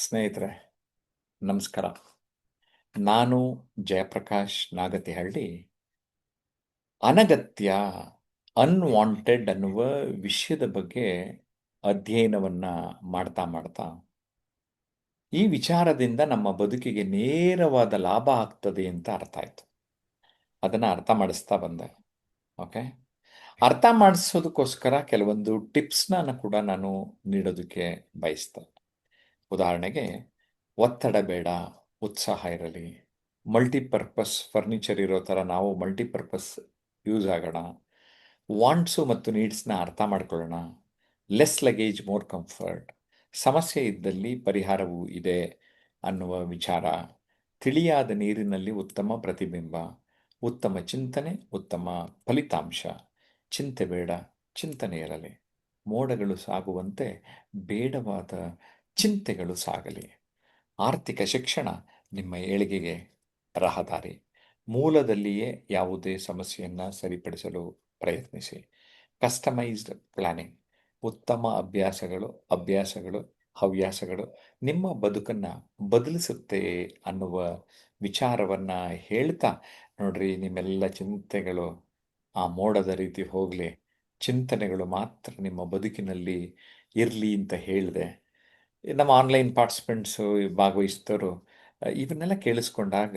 ಸ್ನೇಹಿತರೆ, ನಮಸ್ಕಾರ. ನಾನು ಜಯಪ್ರಕಾಶ್ ನಾಗತಿಹಳ್ಳಿ. ಅನಗತ್ಯ, ಅನ್ವಾಂಟೆಡ್ ಅನ್ನುವ ವಿಷಯದ ಬಗ್ಗೆ ಅಧ್ಯಯನವನ್ನ ಮಾಡ್ತಾ ಮಾಡ್ತಾ ಈ ವಿಚಾರದಿಂದ ನಮ್ಮ ಬದುಕಿಗೆ ನೇರವಾದ ಲಾಭ ಆಗ್ತದೆ ಅಂತ ಅರ್ಥ ಆಯ್ತು. ಅದನ್ನ ಅರ್ಥ ಮಾಡಿಸ್ತಾ ಬಂದೆ. ಓಕೆ, ಅರ್ಥ ಮಾಡಿಸೋದಕ್ಕೋಸ್ಕರ ಕೆಲವೊಂದು ಟಿಪ್ಸ್ನ ಕೂಡ ನಾನು ನೀಡೋದಕ್ಕೆ ಬಯಸ್ತೇನೆ. ಉದಾಹರಣೆಗೆ, ಒತ್ತಡ ಬೇಡ, ಉತ್ಸಾಹ ಇರಲಿ. ಮಲ್ಟಿಪರ್ಪಸ್ ಫರ್ನಿಚರ್ ಇರೋ ಥರ ನಾವು ಮಲ್ಟಿಪರ್ಪಸ್ ಯೂಸ್ ಆಗೋಣ. ವಾಂಟ್ಸು ಮತ್ತು ನೀಡ್ಸ್ನ ಅರ್ಥ ಮಾಡ್ಕೊಳ್ಳೋಣ. Less luggage more comfort. ಸಮಸ್ಯೆ ಇದ್ದಲ್ಲಿ ಪರಿಹಾರವೂ ಇದೆ ಅನ್ನುವ ವಿಚಾರ. ತಿಳಿಯಾದ ನೀರಿನಲ್ಲಿ ಉತ್ತಮ ಪ್ರತಿಬಿಂಬ. ಉತ್ತಮ ಚಿಂತನೆ, ಉತ್ತಮ ಫಲಿತಾಂಶ. ಚಿಂತೆ ಬೇಡ, ಚಿಂತನೆ ಇರಲಿ. ಮೋಡಗಳು ಸಾಗುವಂತೆ ಬೇಡವಾದ ಚಿಂತೆಗಳು ಸಾಗಲಿ. ಆರ್ಥಿಕ ಶಿಕ್ಷಣ ನಿಮ್ಮ ಏಳಿಗೆಗೆ ರಹದಾರಿ. ಮೂಲದಲ್ಲಿಯೇ ಯಾವುದೇ ಸಮಸ್ಯೆಯನ್ನು ಸರಿಪಡಿಸಲು ಪ್ರಯತ್ನಿಸಿ. Customised planning. ಉತ್ತಮ ಅಭ್ಯಾಸಗಳು ಹವ್ಯಾಸಗಳು ನಿಮ್ಮ ಬದುಕನ್ನು ಬದಲಿಸುತ್ತೆ ಅನ್ನುವ ವಿಚಾರವನ್ನು ಹೇಳ್ತಾ, ನೋಡ್ರಿ, ನಿಮ್ಮೆಲ್ಲ ಚಿಂತೆಗಳು ಆ ಮೋಡದ ರೀತಿ ಹೋಗಲಿ, ಚಿಂತನೆಗಳು ಮಾತ್ರ ನಿಮ್ಮ ಬದುಕಿನಲ್ಲಿ ಇರಲಿ ಅಂತ ಹೇಳಿದೆ. ನಮ್ಮ ಆನ್ಲೈನ್ ಪಾರ್ಟಿಸಿಪೆಂಟ್ಸು, ಭಾಗವಹಿಸಿದವರು ಇವನ್ನೆಲ್ಲ ಕೇಳಿಸ್ಕೊಂಡಾಗ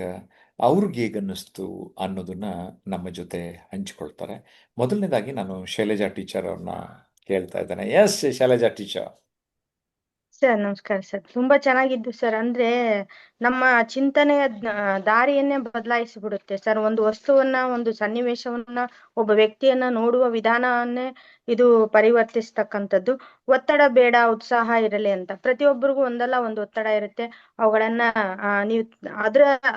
ಅವ್ರಿಗೆ ಹೇಗನ್ನಿಸ್ತು ಅನ್ನೋದನ್ನ ನಮ್ಮ ಜೊತೆ ಹಂಚಿಕೊಳ್ತಾರೆ. ಮೊದಲನೇದಾಗಿ ನಾನು ಶೈಲಜಾ ಟೀಚರ್ ಅವ್ರನ್ನ ಕೇಳ್ತಾ ಇದ್ದೇನೆ. Yes Shailaja teacher. ಸರ್ ನಮಸ್ಕಾರ ಸರ್. ತುಂಬಾ ಚೆನ್ನಾಗಿದ್ದು ಸರ್. ಅಂದ್ರೆ ನಮ್ಮ ಚಿಂತನೆಯ ದಾರಿಯನ್ನೇ ಬದಲಾಯಿಸಿಬಿಡುತ್ತೆ ಸರ್. ಒಂದು ವಸ್ತುವನ್ನ, ಒಂದು ಸನ್ನಿವೇಶವನ್ನ, ಒಬ್ಬ ವ್ಯಕ್ತಿಯನ್ನ ನೋಡುವ ವಿಧಾನವನ್ನೇ ಇದು ಪರಿವರ್ತಿಸ್ತಕ್ಕಂಥದ್ದು. ಒತ್ತಡ ಬೇಡ, ಉತ್ಸಾಹ ಇರಲಿ ಅಂತ ಪ್ರತಿಯೊಬ್ಬರಿಗೂ ಒಂದಲ್ಲ ಒಂದು ಒತ್ತಡ ಇರುತ್ತೆ. ಅವುಗಳನ್ನ ನೀವು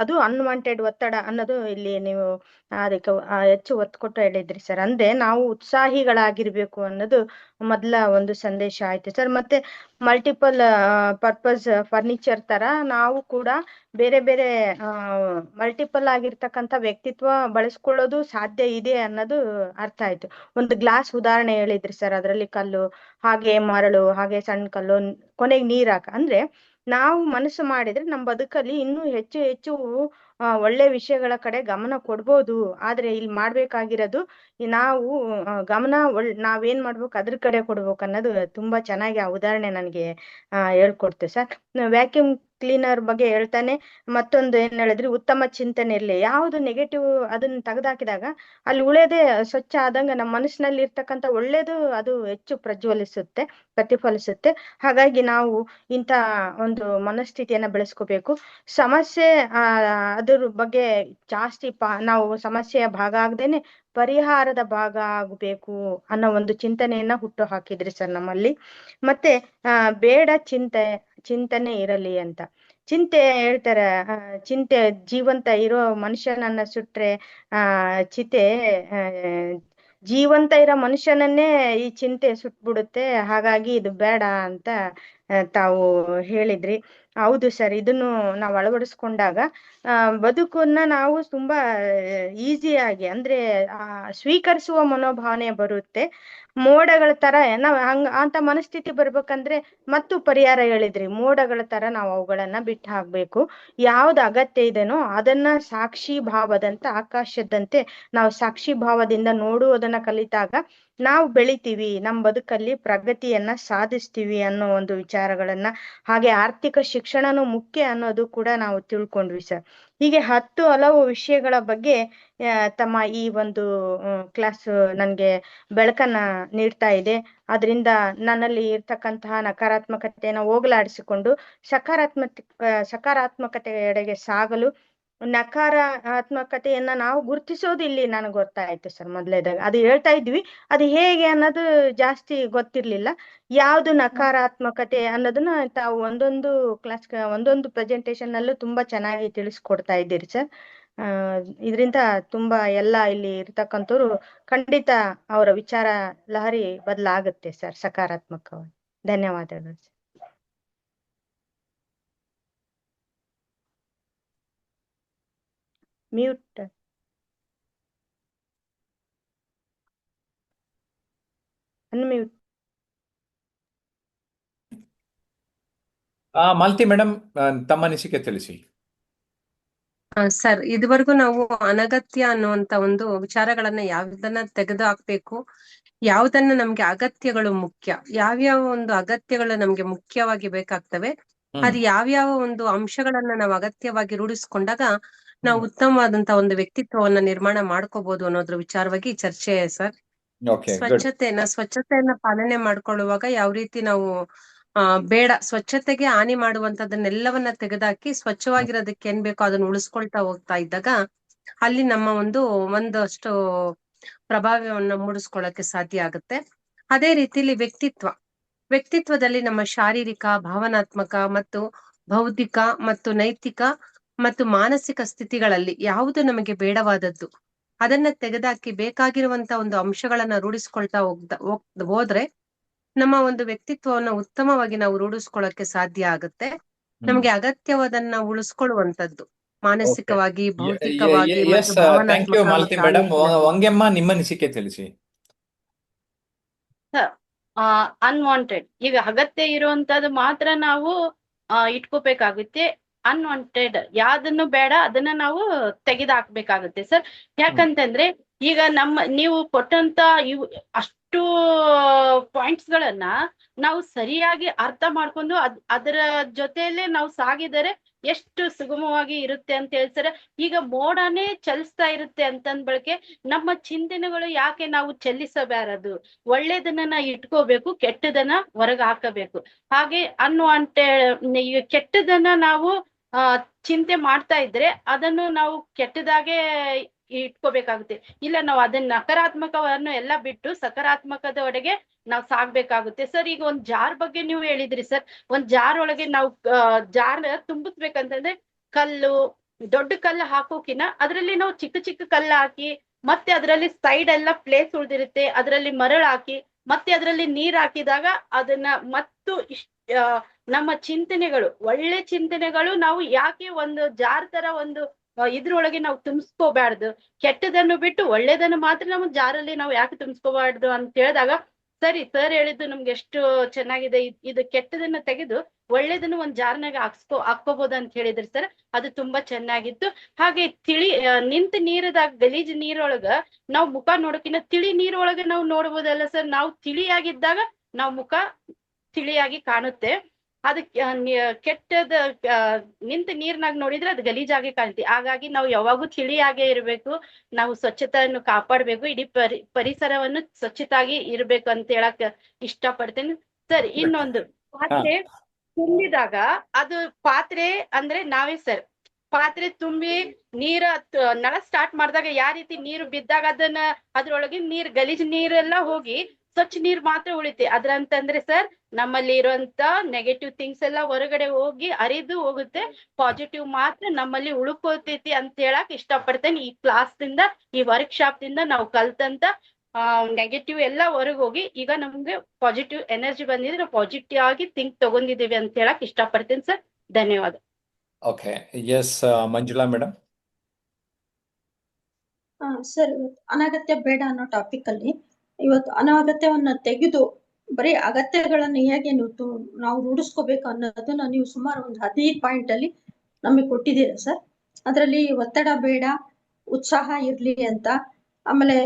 ಅದು ಅನ್ವಾಂಟೆಡ್ ಒತ್ತಡ ಅನ್ನೋದು ಇಲ್ಲಿ ನೀವು ಅದಕ್ಕೆ ಹೆಚ್ಚು ಒತ್ತು ಕೊಟ್ಟು ಹೇಳಿದ್ರಿ ಸರ್. ಅಂದ್ರೆ ನಾವು ಉತ್ಸಾಹಿಗಳಾಗಿರ್ಬೇಕು ಅನ್ನೋದು ಮೊದಲ ಒಂದು ಸಂದೇಶ ಆಯ್ತು ಸರ್. ಮತ್ತೆ ಮಲ್ಟಿಪಲ್ ಪರ್ಪಸ್ ಫರ್ನಿಚರ್ ತರ ನಾವು ಕೂಡ ಬೇರೆ ಬೇರೆ ಮಲ್ಟಿಪಲ್ ಆಗಿರ್ತಕ್ಕಂಥ ವ್ಯಕ್ತಿತ್ವ ಬಳಸ್ಕೊಳ್ಳೋದು ಸಾಧ್ಯ ಇದೆ ಅನ್ನೋದು ಅರ್ಥ ಆಯ್ತು. ಒಂದು ಗ್ಲಾಸ್ ಉದಾಹರಣೆ ಹೇಳಿದ್ರಿ ಸರ್. ಅದರಲ್ಲಿ ಕಲ್ಲು, ಹಾಗೆ ಮರಳು, ಹಾಗೆ ಸಣ್ಣ ಕಲ್ಲು, ಕೊನೆಗೆ ನೀರ್ ಅಂದ್ರೆ ನಾವು ಮನಸ್ಸು ಮಾಡಿದ್ರೆ ನಮ್ಮ ಬದುಕಲ್ಲಿ ಇನ್ನೂ ಹೆಚ್ಚು ಹೆಚ್ಚು ಒಳ್ಳೆ ವಿಷಯಗಳ ಕಡೆ ಗಮನ ಕೊಡ್ಬೋದು. ಆದ್ರೆ ಇಲ್ಲಿ ಮಾಡ್ಬೇಕಾಗಿರೋದು ನಾವು ಗಮನ ನಾವೇನ್ ಮಾಡ್ಬೇಕು ಅದ್ರ ಕಡೆ ಕೊಡ್ಬೇಕು ಅನ್ನೋದು ತುಂಬಾ ಚೆನ್ನಾಗಿ ಆ ಉದಾಹರಣೆ ನನಗೆ ಹೇಳ್ಕೊಡ್ತೆ ಸರ್. ವ್ಯಾಕ್ಯೂಮ್ ಕ್ಲೀನರ್ ಬಗ್ಗೆ ಹೇಳ್ತಾನೆ ಮತ್ತೊಂದು ಏನ್ ಹೇಳಿದ್ರಿ, ಉತ್ತಮ ಚಿಂತನೆ ಇರ್ಲಿ. ಯಾವ್ದು ನೆಗೆಟಿವ್ ಅದನ್ನ ತೆಗೆದಾಕಿದಾಗ ಅಲ್ಲಿ ಉಳೇದೇ ಸ್ವಚ್ಛ ಆದಂಗ ನಮ್ಮ ಮನಸ್ಸಿನಲ್ಲಿ ಇರ್ತಕ್ಕಂಥ ಒಳ್ಳೇದು ಅದು ಹೆಚ್ಚು ಪ್ರತಿಫಲಿಸುತ್ತೆ. ಹಾಗಾಗಿ ನಾವು ಇಂಥ ಒಂದು ಮನಸ್ಥಿತಿಯನ್ನ ಬೆಳೆಸ್ಕೋಬೇಕು. ಸಮಸ್ಯೆ ಅದ್ರ ಬಗ್ಗೆ ಜಾಸ್ತಿ ನಾವು ಸಮಸ್ಯೆಯ ಭಾಗ ಆಗದೇನೆ ಪರಿಹಾರದ ಭಾಗ ಆಗಬೇಕು ಅನ್ನೋ ಒಂದು ಚಿಂತನೆಯನ್ನ ಹುಟ್ಟು ಹಾಕಿದ್ರಿ ಸರ್ ನಮ್ಮಲ್ಲಿ. ಮತ್ತೆ ಬೇಡ ಚಿಂತನೆ ಇರಲಿ ಅಂತ ಚಿಂತೆ ಹೇಳ್ತಾರೆ. ಚಿಂತೆ ಜೀವಂತ ಇರೋ ಮನುಷ್ಯನನ್ನ ಸುಟ್ರೆ ಚಿತೆ ಆ ಜೀವಂತ ಇರೋ ಮನುಷ್ಯನನ್ನೇ ಈ ಚಿಂತೆ ಸುಟ್ಬಿಡುತ್ತೆ. ಹಾಗಾಗಿ ಇದು ಬೇಡ ಅಂತ ತಾವು ಹೇಳಿದ್ರಿ. ಹೌದು ಸರ್, ಇದನ್ನು ನಾವು ಅಳವಡಿಸ್ಕೊಂಡಾಗ ಬದುಕನ್ನ ನಾವು ತುಂಬಾ ಈಸಿಯಾಗಿ, ಅಂದ್ರೆ ಸ್ವೀಕರಿಸುವ ಮನೋಭಾವನೆ ಬರುತ್ತೆ. ಮೋಡಗಳ ತರ ನಾವ್ ಅಂತ ಮನಸ್ಥಿತಿ ಬರ್ಬೇಕಂದ್ರೆ ಮತ್ತು ಪರಿಹಾರ ಹೇಳಿದ್ರಿ. ಮೋಡಗಳ ತರ ನಾವು ಅವುಗಳನ್ನ ಬಿಟ್ಟು ಹಾಕ್ಬೇಕು. ಯಾವ್ದು ಅಗತ್ಯ ಇದೆನೋ ಅದನ್ನ ಸಾಕ್ಷಿ ಭಾವದಂತೆ, ಆಕಾಶದಂತೆ ನಾವು ಸಾಕ್ಷಿ ಭಾವದಿಂದ ನೋಡುವುದನ್ನ ಕಲಿತಾಗ ನಾವು ಬೆಳಿತೀವಿ, ನಮ್ಮ ಬದುಕಲ್ಲಿ ಪ್ರಗತಿಯನ್ನ ಸಾಧಿಸ್ತೀವಿ ಅನ್ನೋ ಒಂದು ವಿಚಾರಗಳನ್ನ, ಹಾಗೆ ಆರ್ಥಿಕ ಶಿಕ್ಷಣನೂ ಮುಖ್ಯ ಅನ್ನೋದು ಕೂಡ ನಾವು ತಿಳ್ಕೊಂಡ್ವಿ ಸರ್. ಹೀಗೆ 10 ಹಲವು ವಿಷಯಗಳ ಬಗ್ಗೆ ತಮ್ಮ ಈ ಒಂದು ಕ್ಲಾಸ್ ನನ್ಗೆ ಬೆಳಕನ್ನ ನೀಡ್ತಾ ಇದೆ. ಅದರಿಂದ ನನ್ನಲ್ಲಿ ಇರ್ತಕ್ಕಂತಹ ನಕಾರಾತ್ಮಕತೆಯನ್ನು ಹೋಗಲಾಡಿಸಿಕೊಂಡು ಸಕಾರಾತ್ಮಕತೆಯೆಡೆಗೆ ಸಾಗಲು, ನಕಾರಾತ್ಮಕತೆಯನ್ನ ನಾವು ಗುರುತಿಸೋದು ಇಲ್ಲಿ ನನಗೆ ಗೊತ್ತಾಯ್ತು ಸರ್. ಮೊದಲೇದಾಗ ಅದು ಹೇಳ್ತಾ ಇದ್ವಿ, ಅದು ಹೇಗೆ ಅನ್ನೋದು ಜಾಸ್ತಿ ಗೊತ್ತಿರ್ಲಿಲ್ಲ. ಯಾವ್ದು ನಕಾರಾತ್ಮಕತೆ ಅನ್ನೋದನ್ನ ತಾವು ಒಂದೊಂದು ಒಂದೊಂದು ಪ್ರೆಸೆಂಟೇಶನ್ ನಲ್ಲೂ ತುಂಬಾ ಚೆನ್ನಾಗಿ ತಿಳಿಸ್ಕೊಡ್ತಾ ಇದ್ದೀರಿ ಸರ್. ಇದರಿಂದ ತುಂಬಾ ಎಲ್ಲ ಇಲ್ಲಿ ಇರ್ತಕ್ಕಂಥವ್ರು ಖಂಡಿತ ಅವರ ವಿಚಾರ ಲಹರಿ ಬದಲಾಗುತ್ತೆ ಸರ್, ಸಕಾರಾತ್ಮಕವಾಗಿ. ಧನ್ಯವಾದಗಳು sir. Mute unmute. Malathi madam, ತಮ್ಮ ಅನಿಸಿಕೆ ತಿಳಿಸಿ. ಸರ್, ಇದುವರೆಗೂ ನಾವು ಅನಗತ್ಯ ಅನ್ನುವಂತ ಒಂದು ವಿಚಾರಗಳನ್ನ ಯಾವ್ದನ್ನ ತೆಗೆದು ಹಾಕ್ಬೇಕು, ಯಾವ್ದನ್ನ ನಮ್ಗೆ ಅಗತ್ಯಗಳು ಮುಖ್ಯ, ಯಾವ್ಯಾವ ಒಂದು ಅಗತ್ಯಗಳು ನಮ್ಗೆ ಮುಖ್ಯವಾಗಿ ಬೇಕಾಗ್ತವೆ, ಅದು ಯಾವ್ಯಾವ ಒಂದು ಅಂಶಗಳನ್ನ ನಾವು ಅಗತ್ಯವಾಗಿ ರೂಢಿಸ್ಕೊಂಡಾಗ ನಾವು ಉತ್ತಮವಾದಂತ ಒಂದು ವ್ಯಕ್ತಿತ್ವವನ್ನ ನಿರ್ಮಾಣ ಮಾಡ್ಕೋಬಹುದು ಅನ್ನೋದ್ರ ವಿಚಾರವಾಗಿ ಚರ್ಚೆ ಸರ್. Okay, good. ಸ್ವಚ್ಛತೆಯನ್ನ ಪಾಲನೆ ಮಾಡ್ಕೊಳ್ಳುವಾಗ ಯಾವ ರೀತಿ ನಾವು ಬೇಡ, ಸ್ವಚ್ಛತೆಗೆ ಹಾನಿ ಮಾಡುವಂತದನ್ನೆಲ್ಲವನ್ನ ತೆಗೆದಾಕಿ ಸ್ವಚ್ಛವಾಗಿರೋದಕ್ಕೆ ಏನ್ ಬೇಕೋ ಅದನ್ನ ಉಳಿಸ್ಕೊಳ್ತಾ ಹೋಗ್ತಾ ಇದ್ದಾಗ ಅಲ್ಲಿ ನಮ್ಮ ಒಂದಷ್ಟು ಪ್ರಭಾವವನ್ನ ಮೂಡಿಸ್ಕೊಳ್ಳಕ್ಕೆ ಸಾಧ್ಯ ಆಗುತ್ತೆ. ಅದೇ ರೀತಿಲಿ ವ್ಯಕ್ತಿತ್ವದಲ್ಲಿ ನಮ್ಮ ಶಾರೀರಿಕ, ಭಾವನಾತ್ಮಕ ಮತ್ತು ಬೌದ್ಧಿಕ ಮತ್ತು ನೈತಿಕ ಮತ್ತು ಮಾನಸಿಕ ಸ್ಥಿತಿಗಳಲ್ಲಿ ಯಾವುದು ನಮಗೆ ಬೇಡವಾದದ್ದು ಅದನ್ನ ತೆಗೆದಾಕಿ ಬೇಕಾಗಿರುವಂತ ಒಂದು ಅಂಶಗಳನ್ನ ರೂಢಿಸ್ಕೊಳ್ತಾ ಹೋದ್ರೆ ನಮ್ಮ ಒಂದು ವ್ಯಕ್ತಿತ್ವವನ್ನ ಉತ್ತಮವಾಗಿ ನಾವು ರೂಢಿಸ್ಕೊಳ್ಳಕ್ಕೆ ಸಾಧ್ಯ ಆಗುತ್ತೆ. ನಮ್ಗೆ ಅಗತ್ಯವಾದನ್ನ ಉಳಿಸ್ಕೊಳ್ಳುವಂತದ್ದು ಮಾನಸಿಕವಾಗಿ, ಭೌತಿಕವಾಗಿ ಮತ್ತು ಥ್ಯಾಂಕ್ ಯು ಭಾವನಾತ್ಮಕ ಮಾಲತಿ ಮತ್ತು ಮೇಡಮ್. ವಂಗೆಮ್ಮ, ನಿಮ್ಮ ಅನಿಸಿಕೆ ತಿಳಿಸಿ. ಅನ್ವಾಂಟೆಡ್, ಈಗ ಅಗತ್ಯ ಇರುವಂತದ್ದು ಮಾತ್ರ ನಾವು ಇಟ್ಕೋಬೇಕಾಗುತ್ತೆ. ಅನ್ವಾಂಟೆಡ್ ಯಾವ್ದನ್ನು ಬೇಡ ಅದನ್ನ ನಾವು ತೆಗೆದಾಕ್ಬೇಕಾಗುತ್ತೆ ಸರ್. ಯಾಕಂತಂದ್ರೆ ಈಗ ನೀವು ಕೊಟ್ಟಂತ ಇವು ಅಷ್ಟು ಪಾಯಿಂಟ್ಸ್ ಗಳನ್ನ ನಾವು ಸರಿಯಾಗಿ ಅರ್ಥ ಮಾಡ್ಕೊಂಡು ಅದರ ಜೊತೆಯಲ್ಲೇ ನಾವು ಸಾಗಿದರೆ ಎಷ್ಟು ಸುಗಮವಾಗಿ ಇರುತ್ತೆ ಅಂತ ಹೇಳ್ತಾರೆ. ಈಗ ಮೋಡನೇ ಚಲಿಸ್ತಾ ಇರುತ್ತೆ ಅಂತಂದ್ ಬಳಕೆ ನಮ್ಮ ಚಿಂತನೆಗಳು ಯಾಕೆ ನಾವು ಚೆಲ್ಲಿಸಬಾರದು, ಒಳ್ಳೇದನ್ನ ಇಟ್ಕೋಬೇಕು, ಕೆಟ್ಟದನ್ನ ಹೊರಗೆ ಹಾಕಬೇಕು. ಹಾಗೆ ಅನ್ವಾಂಟೆಡ್ ಕೆಟ್ಟದನ್ನ ನಾವು ಚಿಂತೆ ಮಾಡ್ತಾ ಇದ್ರೆ ಅದನ್ನು ನಾವು ಕೆಟ್ಟದಾಗೆ ಇಟ್ಕೋಬೇಕಾಗುತ್ತೆ. ಇಲ್ಲ, ನಾವು ಅದನ್ನ ನಕಾರಾತ್ಮಕವನ್ನು ಎಲ್ಲ ಬಿಟ್ಟು ಸಕಾರಾತ್ಮಕದೊಳಗೆ ನಾವು ಸಾಗ್ಬೇಕಾಗುತ್ತೆ ಸರ್. ಈಗ ಒಂದ್ ಜಾರ್ ಬಗ್ಗೆ ನೀವು ಹೇಳಿದ್ರಿ ಸರ್. ಒಂದ್ ಜಾರ್ ಒಳಗೆ ನಾವು ಜಾರ್ ತುಂಬಿಸ್ಬೇಕಂತಂದ್ರೆ ದೊಡ್ಡ ಕಲ್ಲು ಹಾಕೋಕಿನ ಅದ್ರಲ್ಲಿ ನಾವು ಚಿಕ್ಕ ಚಿಕ್ಕ ಕಲ್ಲು ಹಾಕಿ ಮತ್ತೆ ಅದರಲ್ಲಿ ಸೈಡ್ ಎಲ್ಲ ಪ್ಲೇಸ್ ಉಳ್ದಿರುತ್ತೆ, ಅದರಲ್ಲಿ ಮರಳು ಹಾಕಿ ಮತ್ತೆ ಅದರಲ್ಲಿ ನೀರ್ ಹಾಕಿದಾಗ ಅದನ್ನ ಮತ್ತು ನಮ್ಮ ಚಿಂತನೆಗಳು, ಒಳ್ಳೆ ಚಿಂತನೆಗಳು ನಾವು ಯಾಕೆ ಒಂದು ಜಾರ್ ತರ ಒಂದು ಇದ್ರೊಳಗೆ ನಾವು ತುಂಬಿಸ್ಕೋಬಾರ್ದು, ಕೆಟ್ಟದನ್ನು ಬಿಟ್ಟು ಒಳ್ಳೇದನ್ನು ಮಾತ್ರ ನಮ್ಮ ಜಾರಲ್ಲಿ ನಾವು ಯಾಕೆ ತುಂಬಿಸ್ಕೋಬಾರ್ದು ಅಂತ ಹೇಳಿದಾಗ, ಸರಿ ಸರ್ ಹೇಳಿದ್ದು ನಮ್ಗೆ ಎಷ್ಟು ಚೆನ್ನಾಗಿದೆ. ಇದು ಕೆಟ್ಟದನ್ನ ತೆಗೆದು ಒಳ್ಳೇದನ್ನು ಒಂದ್ ಜಾರ್ನಾಗ ಹಾಕ್ಕೋಬಹುದು ಅಂತ ಹೇಳಿದ್ರಿ ಸರ್. ಅದು ತುಂಬಾ ಚೆನ್ನಾಗಿತ್ತು. ಹಾಗೆ ನಿಂತ ನೀರದಾಗ ಗಲೀಜ್ ನೀರೊಳಗ ನಾವು ಮುಖ ನೋಡೋಕಿನ್ನ ತಿಳಿ ನೀರೊಳಗ ನಾವು ನೋಡ್ಬೋದಲ್ಲ ಸರ್. ನಾವು ತಿಳಿಯಾಗಿದ್ದಾಗ ನಾವು ಮುಖ ತಿಳಿಯಾಗಿ ಕಾಣುತ್ತೆ. ಅದಕ್ಕೆ ಕೆಟ್ಟದ ನಿಂತ ನೀರ್ನಾಗ ನೋಡಿದ್ರೆ ಅದು ಗಲೀಜಾಗಿ ಕಾಣ್ತಿ. ಹಾಗಾಗಿ ನಾವು ಯಾವಾಗೂ ತಿಳಿಯಾಗೆ ಇರ್ಬೇಕು, ನಾವು ಸ್ವಚ್ಛತೆಯನ್ನು ಕಾಪಾಡ್ಬೇಕು, ಇಡೀ ಪರಿಸರವನ್ನು ಸ್ವಚ್ಛತಾಗಿ ಇರ್ಬೇಕು ಅಂತ ಹೇಳಕ್ ಇಷ್ಟಪಡ್ತೇನೆ ಸರ್. ಇನ್ನೊಂದು, ಪಾತ್ರೆ ತುಂಬಿದಾಗ ಅದು ಪಾತ್ರೆ ಅಂದ್ರೆ ನಾವೇ ಸರ್. ಪಾತ್ರೆ ತುಂಬಿ ನಳ ಸ್ಟಾರ್ಟ್ ಮಾಡಿದಾಗ ಯಾವ ರೀತಿ ನೀರು ಬಿದ್ದಾಗ ಅದ್ರೊಳಗೆ ಗಲೀಜ್ ನೀರೆಲ್ಲ ಹೋಗಿ ಸ್ವಚ್ಛ ನೀರ್ ಮಾತ್ರ ಉಳಿತೆ. ಅದ್ರಂತಂದ್ರೆ ಸರ್ ನಮ್ಮಲ್ಲಿ ಇರುವಂತ ನೆಗೆಟಿವ್ ಥಿಂಗ್ಸ್ ಎಲ್ಲ ಹೊರಗಡೆ ಹೋಗಿ ಹರಿದು ಹೋಗುತ್ತೆ, ಪಾಸಿಟಿವ್ ಮಾತ್ರ ನಮ್ಮಲ್ಲಿ ಉಳ್ಕೋತೈತಿ ಅಂತ ಹೇಳಕ್ ಇಷ್ಟಪಡ್ತೇನೆ. ಈ ಕ್ಲಾಸ್ ದಿಂದ, ಈ ವರ್ಕ್ಶಾಪ್ ದಿಂದ ನಾವು ಕಲ್ತಂತ ನೆಗೆಟಿವ್ ಎಲ್ಲ ಹೊರಗೆ ಹೋಗಿ ಈಗ ನಮ್ಗೆ ಪಾಸಿಟಿವ್ ಎನರ್ಜಿ ಬಂದಿದ್ರೆ ನಾವು ಪಾಸಿಟಿವ್ ಆಗಿ ಥಿಂಕ್ ತಗೊಂಡಿದೀವಿ ಅಂತ ಹೇಳಕ್ ಇಷ್ಟಪಡ್ತೇನೆ ಸರ್. ಧನ್ಯವಾದ. Okay, yes Manjula madam. Sir, ಅನಗತ್ಯ ಬೇಡ ಅನ್ನೋ ಟಾಪಿಕ್ ಅಲ್ಲಿ ಇವತ್ತು ಅನಗತ್ಯವನ್ನ ತೆಗೆದು ಬರೀ ಅಗತ್ಯಗಳನ್ನ ಹೇಗೆ ನಾವು ರೂಢಿಸ್ಕೋಬೇಕು ಅನ್ನೋದನ್ನ ನೀವು ಸುಮಾರು ಒಂದು 15 ಪಾಯಿಂಟ್ ಅಲ್ಲಿ ನಮಗೆ ಕೊಟ್ಟಿದ್ದೀರಾ ಸರ್. ಅದರಲ್ಲಿ ಒತ್ತಡ ಬೇಡ, ಉತ್ಸಾಹ ಇರ್ಲಿ ಅಂತ, ಆಮೇಲೆ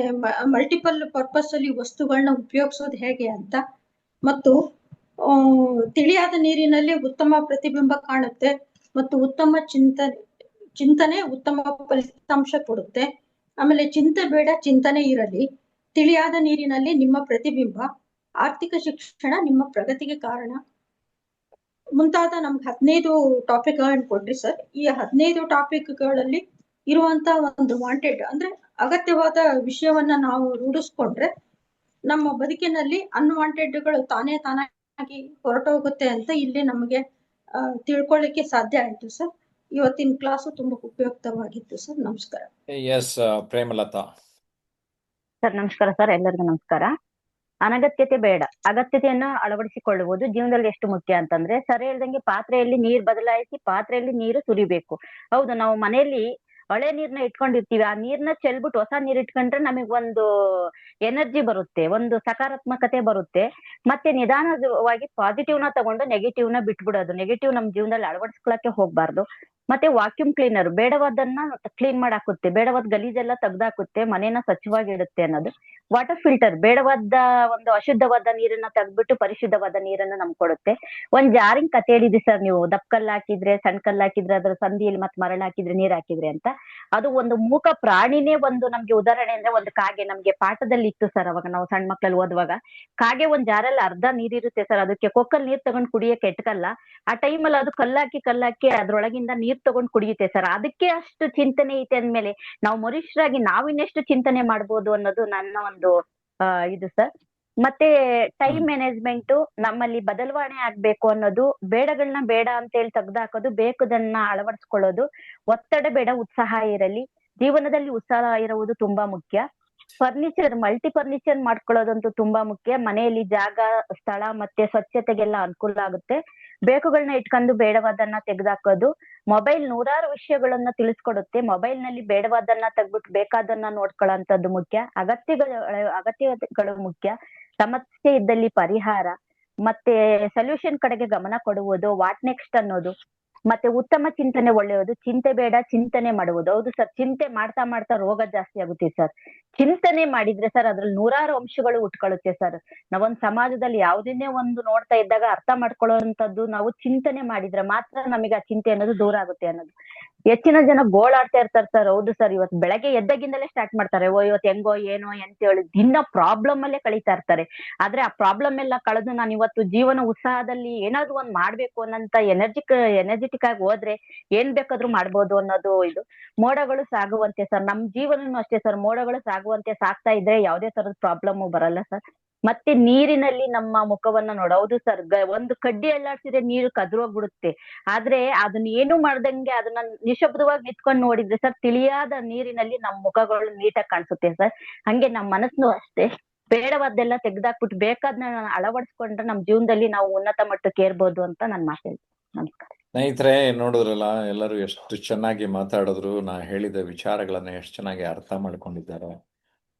ಮಲ್ಟಿಪಲ್ ಪರ್ಪಸ್ ಅಲ್ಲಿ ವಸ್ತುಗಳನ್ನ ಉಪಯೋಗಿಸೋದು ಹೇಗೆ ಅಂತ, ಮತ್ತು ತಿಳಿಯಾದ ನೀರಿನಲ್ಲಿ ಉತ್ತಮ ಪ್ರತಿಬಿಂಬ ಕಾಣುತ್ತೆ ಮತ್ತು ಉತ್ತಮ ಚಿಂತನೆ ಉತ್ತಮ ಫಲಿತಾಂಶ ಕೊಡುತ್ತೆ. ಆಮೇಲೆ ಚಿಂತೆ ಬೇಡ, ಚಿಂತನೆ ಇರಲಿ, ತಿಳಿಯಾದ ನೀರಿನಲ್ಲಿ ನಿಮ್ಮ ಪ್ರತಿಬಿಂಬ, ಆರ್ಥಿಕ ಶಿಕ್ಷಣ ನಿಮ್ಮ ಪ್ರಗತಿಗೆ ಕಾರಣ ಮುಂತಾದ ನಮ್ಗೆ 15 ಟಾಪಿಕ್ಗಳನ್ನ ಕೊಡ್ರಿ ಸರ್. ಈ 15 ಟಾಪಿಕ್ಗಳಲ್ಲಿ ಇರುವಂತ ಒಂದು ವಾಂಟೆಡ್ ಅಂದ್ರೆ ಅಗತ್ಯವಾದ ವಿಷಯವನ್ನ ನಾವು ರೂಢಿಸ್ಕೊಂಡ್ರೆ ನಮ್ಮ ಬದುಕಿನಲ್ಲಿ ಅನ್ವಾಂಟೆಡ್ಗಳು ತಾನಾಗಿ ಹೊರಟೋಗುತ್ತೆ ಅಂತ ಇಲ್ಲಿ ನಮಗೆ ತಿಳ್ಕೊಳ್ಳಿಕ್ಕೆ ಸಾಧ್ಯ ಆಯ್ತು ಸರ್. ಇವತ್ತಿನ ಕ್ಲಾಸು ತುಂಬಾ ಉಪಯುಕ್ತವಾಗಿತ್ತು ಸರ್. ನಮಸ್ಕಾರ. ಎಸ್ ಪ್ರೇಮಲತಾ. ಸರ್ ನಮಸ್ಕಾರ ಸರ್, ಎಲ್ಲರಿಗೂ ನಮಸ್ಕಾರ. ಅನಗತ್ಯತೆ ಬೇಡ, ಅಗತ್ಯತೆಯನ್ನ ಅಳವಡಿಸಿಕೊಳ್ಳುವುದು ಜೀವನದಲ್ಲಿ ಎಷ್ಟು ಮುಖ್ಯ ಅಂತಂದ್ರೆ, ಸರಿ ಹೇಳ್ದಂಗೆ ಪಾತ್ರೆಯಲ್ಲಿ ನೀರು ಬದಲಾಯಿಸಿ ಪಾತ್ರೆಯಲ್ಲಿ ನೀರು ಸುರಿಬೇಕು. ಹೌದು, ನಾವು ಮನೆಯಲ್ಲಿ ಹಳೆ ನೀರ್ನ ಇಟ್ಕೊಂಡಿರ್ತೀವಿ, ಆ ನೀರ್ನ ಚೆಲ್ಬಿಟ್ಟು ಹೊಸ ನೀರ್ ಇಟ್ಕೊಂಡ್ರೆ ನಮಗ್ ಒಂದು ಎನರ್ಜಿ ಬರುತ್ತೆ, ಒಂದು ಸಕಾರಾತ್ಮಕತೆ ಬರುತ್ತೆ. ಮತ್ತೆ ನಿಧಾನವಾಗಿ ಪಾಸಿಟಿವ್ ನ ತಗೊಂಡು ನೆಗೆಟಿವ್ ನ ಬಿಟ್ಬಿಡೋದು. ನೆಗೆಟಿವ್ ನಮ್ ಜೀವನದಲ್ಲಿ ಅಳವಡಿಸ್ಕೊಳಕ್ಕೆ ಹೋಗ್ಬಾರ್ದು. ಮತ್ತೆ ವಾಕ್ಯೂಮ್ ಕ್ಲೀನರ್ ಬೇಡವಾದನ್ನ ಕ್ಲೀನ್ ಮಾಡಾಕುತ್ತೆ, ಬೇಡವಾದ ಗಲೀಜೆಲ್ಲ ತೆಗ್ದಾಕುತ್ತೆ, ಮನೇನ ಸ್ವಚ್ಛವಾಗಿಡುತ್ತೆ ಅನ್ನೋದು. ವಾಟರ್ ಫಿಲ್ಟರ್ ಬೇಡವಾದ ಒಂದು ಅಶುದ್ಧವಾದ ನೀರನ್ನ ತೆಗ್ದ್ಬಿಟ್ಟು ಪರಿಶುದ್ಧವಾದ ನೀರನ್ನ ನಮ್ಗೆ ಕೊಡುತ್ತೆ. ಒಂದ್ ಜಾರಿಂಗ್ ಕತೆ ಹೇಳಿದ್ರಿ ಸರ್ ನೀವು, ದಪ್ಪ ಕಲ್ಲು ಹಾಕಿದ್ರೆ ಸಣ್ಣ ಕಲ್ಲು ಹಾಕಿದ್ರೆ ಅದ್ರ ಸಂದಿಯಲ್ಲಿ ಮತ್ತೆ ಮರಳು ಹಾಕಿದ್ರೆ ನೀರ್ ಹಾಕಿದ್ರೆ ಅಂತ. ಅದು ಒಂದು ಮೂಕ ಪ್ರಾಣಿನೇ ಒಂದು ನಮ್ಗೆ ಉದಾಹರಣೆ ಅಂದ್ರೆ ಒಂದು ಕಾಗೆ ನಮ್ಗೆ ಪಾಠದಲ್ಲಿ ಇತ್ತು ಸರ್. ಅವಾಗ ನಾವು ಸಣ್ಣ ಮಕ್ಕಳಲ್ಲಿ ಓದುವಾಗ ಕಾಗೆ ಒಂದ್ ಜಾರಲ್ಲಿ ಅರ್ಧ ನೀರಿರುತ್ತೆ ಸರ್, ಅದಕ್ಕೆ ಕೊಕ್ಕಲ್ ನೀರ್ ತಗೊಂಡ್ ಕುಡಿಯಕ್ಕೆ ಎಟ್ಕಲ್ಲ. ಆ ಟೈಮಲ್ಲಿ ಅದು ಕಲ್ಲಾಕಿ ಅದ್ರೊಳಗಿಂದ ನೀರ್ ತಗೊಂಡ್ ಕುಡಿಯುತ್ತೆ ಸರ್. ಅದಕ್ಕೆ ಅಷ್ಟು ಚಿಂತನೆ ಐತೆ ಅಂದ್ಮೇಲೆ ನಾವು ಮನುಷ್ಯರಾಗಿ ನಾವು ಇನ್ನೆಷ್ಟು ಚಿಂತನೆ ಮಾಡ್ಬೋದು ಅನ್ನೋದು ನನ್ನ ಒಂದು ಇದು ಸರ್. ಮತ್ತೆ ಟೈಮ್ ಮ್ಯಾನೇಜ್ಮೆಂಟ್ ನಮ್ಮಲ್ಲಿ ಬದಲಾವಣೆ ಆಗ್ಬೇಕು ಅನ್ನೋದು, ಬೇಡಗಳನ್ನ ಬೇಡ ಅಂತ ಹೇಳಿ ತೆಗ್ದಾಕೋದು, ಬೇಕದನ್ನ ಅಳವಡಿಸ್ಕೊಳ್ಳೋದು. ಒತ್ತಡ ಬೇಡ, ಉತ್ಸಾಹ ಇರಲಿ. ಜೀವನದಲ್ಲಿ ಉತ್ಸಾಹ ಇರುವುದು ತುಂಬಾ ಮುಖ್ಯ. ಮಲ್ಟಿ ಫರ್ನಿಚರ್ ಮಾಡ್ಕೊಳ್ಳೋದಂತೂ ತುಂಬಾ ಮುಖ್ಯ. ಮನೆಯಲ್ಲಿ ಜಾಗ, ಸ್ಥಳ ಮತ್ತೆ ಸ್ವಚ್ಛತೆಗೆಲ್ಲ ಅನುಕೂಲ ಆಗುತ್ತೆ. ಬೇಕುಗಳನ್ನ ಇಟ್ಕೊಂಡು ಬೇಡವಾದನ್ನ ತೆಗೆದಾಕೋದು. ಮೊಬೈಲ್ ನೂರಾರು ವಿಷಯಗಳನ್ನ ತಿಳಿಸ್ಕೊಡುತ್ತೆ. ಮೊಬೈಲ್ ನಲ್ಲಿ ಬೇಡವಾದನ್ನ ತೆಗ್ದ್ಬಿಟ್ಟು ಬೇಕಾದನ್ನ ನೋಡ್ಕೊಳ್ಳೋಂಥದ್ದು ಮುಖ್ಯ. ಅಗತ್ಯಗಳು ಮುಖ್ಯ. ಸಮಸ್ಯೆ ಇದ್ದಲ್ಲಿ ಪರಿಹಾರ ಮತ್ತೆ ಸೊಲ್ಯೂಷನ್ ಕಡೆಗೆ ಗಮನ ಕೊಡುವುದು, ವಾಟ್ ನೆಕ್ಸ್ಟ್ ಅನ್ನೋದು. ಮತ್ತೆ ಉತ್ತಮ ಚಿಂತನೆ ಒಳ್ಳೆಯದು, ಚಿಂತೆ ಬೇಡ ಚಿಂತನೆ ಮಾಡುವುದು. ಹೌದು ಸರ್, ಚಿಂತೆ ಮಾಡ್ತಾ ಮಾಡ್ತಾ ರೋಗ ಜಾಸ್ತಿ ಆಗುತ್ತೆ ಸರ್. ಚಿಂತನೆ ಮಾಡಿದ್ರೆ ಸರ್ ಅದ್ರಲ್ಲಿ ನೂರಾರು ಅಂಶಗಳು ಉಟ್ಕೊಳ್ಳುತ್ತೆ ಸರ್. ನಾವೊಂದ್ ಸಮಾಜದಲ್ಲಿ ಯಾವ್ದನ್ನೇ ಒಂದು ನೋಡ್ತಾ ಇದ್ದಾಗ ಅರ್ಥ ಮಾಡ್ಕೊಳ್ಳೋಂಥದ್ದು ನಾವು ಚಿಂತನೆ ಮಾಡಿದ್ರೆ ಮಾತ್ರ ನಮಗೆ ಆ ಚಿಂತೆ ಅನ್ನೋದು ದೂರ ಆಗುತ್ತೆ ಅನ್ನೋದು. ಹೆಚ್ಚಿನ ಜನ ಗೋಳಾಡ್ತಾ ಇರ್ತಾರೆ ಸರ್. ಹೌದು ಸರ್, ಇವತ್ತು ಬೆಳಗ್ಗೆ ಎದ್ದಾಗಿಂದಲೇ ಸ್ಟಾರ್ಟ್ ಮಾಡ್ತಾರೆ, ಇವತ್ತು ಹೆಂಗೋ ಏನೋ ಅಂತ ಹೇಳಿ ದಿನ ಪ್ರಾಬ್ಲಮ್ ಅಲ್ಲೇ ಕಳೀತಾ ಇರ್ತಾರೆ. ಆದ್ರೆ ಆ ಪ್ರಾಬ್ಲಮ್ ಎಲ್ಲ ಕಳೆದು ನಾನು ಇವತ್ತು ಜೀವನ ಉತ್ಸಾಹದಲ್ಲಿ ಏನಾದ್ರು ಒಂದ್ ಮಾಡ್ಬೇಕು ಅನ್ನಂತ ಎನರ್ಜೆಟಿಕ್ ಆಗಿ ಹೋದ್ರೆ ಏನ್ ಬೇಕಾದ್ರೂ ಮಾಡ್ಬೋದು ಅನ್ನೋದು ಇದು. ಮೋಡಗಳು ಸಾಗುವಂತೆ ಸರ್, ನಮ್ ಜೀವನನು ಅಷ್ಟೇ ಸರ್, ಮೋಡಗಳು ಸಾಗುವಂತೆ ಸಾಕ್ತಾ ಇದ್ರೆ ಯಾವ್ದೇ ತರದ ಪ್ರಾಬ್ಲಮ್ ಬರಲ್ಲ ಸರ್. ಮತ್ತೆ ನೀರಿನಲ್ಲಿ ನಮ್ಮ ಮುಖವನ್ನ ಹೌದು ಸರ್, ಒಂದು ಕಡ್ಡಿ ಅಲ್ಲಾಡ್ಸಿದ್ರೆ ನೀರು ಕದ್ರೋಗ್ಬಿಡುತ್ತೆ. ಆದ್ರೆ ಅದನ್ನ ಏನು ಮಾಡ್ದಂಗೆ ಅದನ್ನ ನಿಶಬ್ದವಾಗಿ ನಿಂತ್ಕೊಂಡು ನೋಡಿದ್ರೆ ಸರ್, ತಿಳಿಯಾದ ನೀರಿನಲ್ಲಿ ನಮ್ ಮುಖಗಳು ನೀಟಾಗಿ ಕಾಣಿಸುತ್ತೆ ಸರ್. ಹಂಗೆ ನಮ್ ಮನಸ್ಸು ಅಷ್ಟೇ, ಬೇಡವಾದ್ದೆಲ್ಲ ತೆಗ್ದಾಕ್ಬಿಟ್ಟು ಬೇಕಾದ್ನ ಅಳವಡಿಸ್ಕೊಂಡ್ರೆ ನಮ್ ಜೀವನದಲ್ಲಿ ನಾವು ಉನ್ನತ ಮಟ್ಟಕ್ಕೆ ಏರ್ಬೋದು ಅಂತ ನನ್ನ ಮಾತು ಹೇಳ್ತೀನಿ. ನಮಸ್ಕಾರ. ಸ್ನೇಹಿತರೆ, ನೋಡಿದ್ರಲ್ಲ, ಎಲ್ಲರೂ ಎಷ್ಟು ಚೆನ್ನಾಗಿ ಮಾತಾಡಿದ್ರು, ನಾ ಹೇಳಿದ ವಿಚಾರಗಳನ್ನ ಎಷ್ಟು ಚೆನ್ನಾಗಿ ಅರ್ಥ ಮಾಡ್ಕೊಂಡಿದ್ದಾರೆ.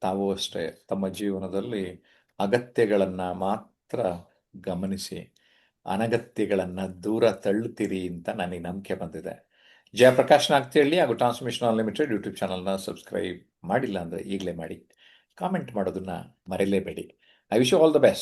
ತಾವು ಅಷ್ಟೇ ತಮ್ಮ ಜೀವನದಲ್ಲಿ ಅಗತ್ಯಗಳನ್ನ ಮಾತ್ರ ಗಮನಿಸಿ ಅನಗತ್ಯಗಳನ್ನ ದೂರ ತಳ್ಳುತ್ತೀರಿ ಅಂತ ನನಗೆ ನಂಬಿಕೆ ಬಂದಿದೆ. ಜಯಪ್ರಕಾಶ್ ನಾಗ್ತಿಹಳ್ಳಿ ಹಾಗೂ ಟ್ರಾನ್ಸ್ಮಿಷನ್ ಅನ್ಲಿಮಿಟೆಡ್ ಯೂಟ್ಯೂಬ್ ಚಾನಲ್ನ ಸಬ್ಸ್ಕ್ರೈಬ್ ಮಾಡಿಲ್ಲ ಅಂದರೆ ಈಗಲೇ ಮಾಡಿ. ಕಾಮೆಂಟ್ ಮಾಡೋದನ್ನ ಮರೆಯಲೇಬೇಡಿ. I wish you all the best.